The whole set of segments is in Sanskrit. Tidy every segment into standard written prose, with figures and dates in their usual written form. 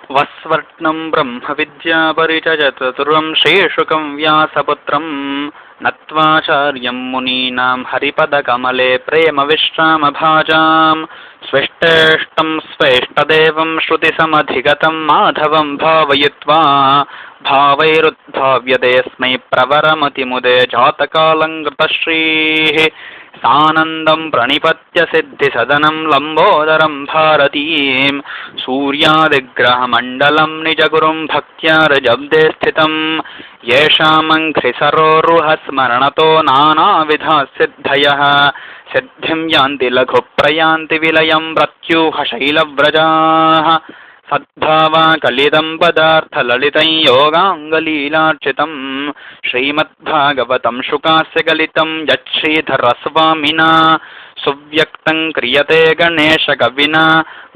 वस्वर्णं ब्रह्मविद्यापरिचयचतुरं श्रीशुकं व्यासपुत्रं नत्वाचार्यं मुनीनां हरिपदकमले प्रेमविश्रामभाजां स्वेष्टेष्टं स्वेष्टदेवं श्रुतिसमधिगतं माधवं भावयित्वा भावैरुद्भाव्यतेऽस्मै प्रवरमतिमुदे जातकालङ्कृतश्रीः सानन्दं प्रणिपत्य सिद्धिसदनं लम्बोदरं भारतीं सूर्यादिग्रहमण्डलं निजगुरुं भक्त्या रजब्दे स्थितं येषामङ्घ्रिसरोरुहस्मरणतो नानाविधाः सिद्धयः सिद्धिं यान्ति लघुप्रयान्ति विलयं मृत्युहशैलव्रजाः सद्भावा कलिदं पदार्थललितं योगाङ्गलीलार्चितं श्रीमद्भागवतं शुकास्य गलितं यच्छ्रीधरस्वामिना सुव्यक्तं क्रियते गणेशकविना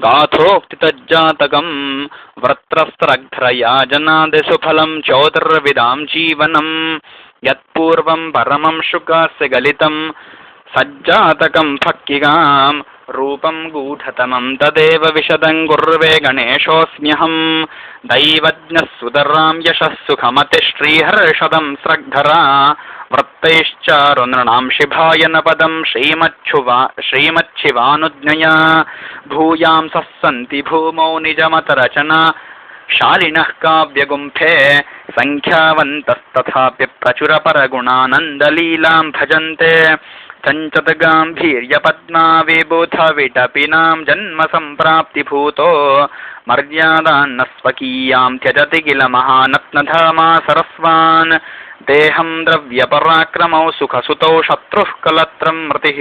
गाथोक्तितज्जातकं वृत्रस्त्रघ्रया जनादिसुफलं चोदर्विदां जीवनं यत्पूर्वं परमं शुकास्य गलितं सज्जातकं फक्किगां रूपं गूढतमं तदेव विशदं कुर्वे गणेशोऽस्म्यहं दैवज्ञः सुतरां यशः सुखमतिश्रीहर्षदं स्रग्धरा वृत्तैश्चारुनृणां शिभायनपदं श्रीमच्छिवानुज्ञया भूयांसः सन्ति भूमौ निजमतरचना शालिनः काव्यगुम्फे संख्यावन्तस्तथापि प्रचुरपरगुणानन्दलीलां भजन्ते चञ्चतगाम्भीर्यपद्माविबुधविटपिनां जन्म सम्प्राप्तिभूतो मर्यादान्न स्वकीयां त्यजति किल महानत्नधामा सरस्वान् देहं द्रव्यपराक्रमौ सुखसुतौ शत्रुः कलत्रं मृतिः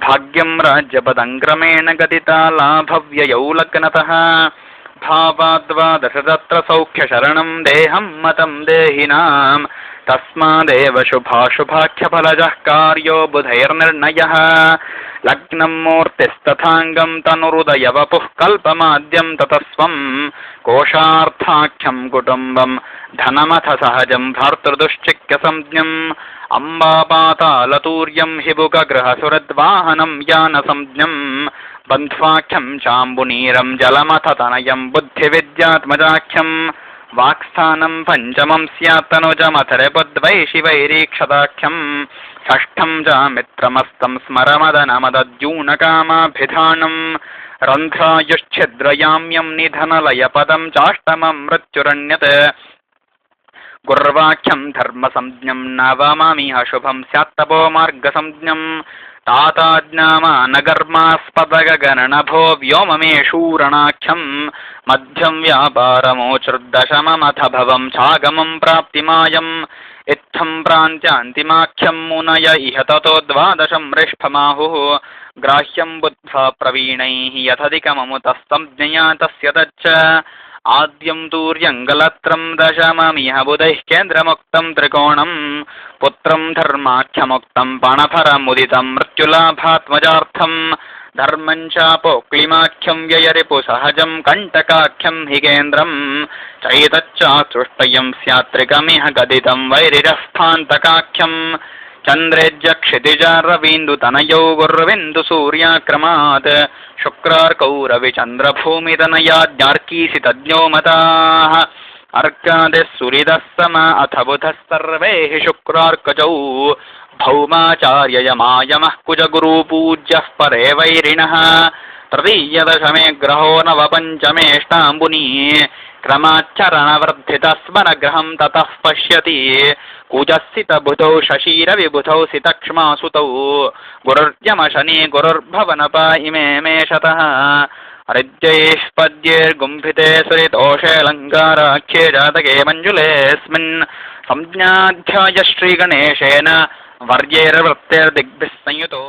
भाग्यं राज्यपदङ्क्रमेण गदिता लाभव्ययौ लग्नतः भावाद्वादशतत्र सौख्यशरणं देहं मतं देहिनां तस्मादेव शुभाशुभाख्यफलजः कार्यो बुधैर्निर्णयः लग्नं मूर्तिस्तथाङ्गं तनुरुदयवपुः कल्पमाद्यं ततस्वं कोशार्थाख्यं कुटुम्बं धनमथ सहजं भर्तृदुश्चिक्यसंज्ञम् अम्बापातालतूर्यं हिबुकगृहसुरद्वाहनं यानसंज्ञं बन्ध्वाख्यं चाम्बुनीरं जलमथ तनयं बुद्धिविद्यात्मजाख्यं वाक्स्थानं पञ्चमं स्यात्तनुजमथरपद्वैशिवैरीक्षदाख्यं षष्ठं जामित्रमस्तं स्मरमदनमदद्यूनकामाभिधानं रन्ध्रायुश्छिद्रयाम्यं निधनलयपदं चाष्टमं मृत्युरण्यत् गुर्वाख्यं धर्मसंज्ञं नवममिह शुभं स्यात्तपो मार्गसंज्ञं ताताज्ञामानगर्मास्पदगगणनभो व्योममेषूरणाख्यं मध्यं व्यापारमोचुर्दशममथ भवं चागमं प्राप्तिमायं इत्थं प्रान्त्यान्तिमाख्यं मुनय इह ततो द्वादशं रेष्ठमाहुः ग्राह्यं बुद्ध्वा प्रवीणैः यथधिकममुतस्तंज्ञया तस्य तच्च आद्यं तूर्यङ्गलत्रं दशममिह बुधैः केन्द्रमुक्तं त्रिकोणं पुत्रं धर्माख्यमुक्तं पणफरमुदितं मृत्युलाभात्मजार्थं धर्मं चापोक्लिमाख्यं व्ययरिपुसहजं कण्टकाख्यं हि केन्द्रं चैतच्चातुष्टयं स्यात्रिकमिह गदितं वैरिरस्थान्तकाख्यं चन्द्रेज्यक्षितिजारवीन्दुतनयौ गुर्विन्दुसूर्याक्रमात् शुक्रार्कौ रविचन्द्रभूमितनयाद्यार्कीसितज्ञो मताः अर्कादिः सुरिदः सम अथ बुधः सर्वे हि शुक्रार्कजौ भौमाचार्ययमायमः कुजगुरुपूज्यः परे वैरिणः तृतीयदशमे ग्रहो नवपञ्चमेष्टाम्बुनी क्रमाच्चरणवर्धितस्मरग्रहं ततः पश्यति कुजस्सितबुधौ शशीरविबुधौ सितक्ष्मासुतौ गुरुर्यमशनि गुरुर्भवनप इमे मेषतः हरिद्यैः पद्यैर्गुम्भिते सुरितोषेऽलङ्काराख्ये जातके मञ्जुलेऽस्मिन् संज्ञाध्याय श्रीगणेशेन वर्यैर्वृत्तैर्दिग्भिः संयुतो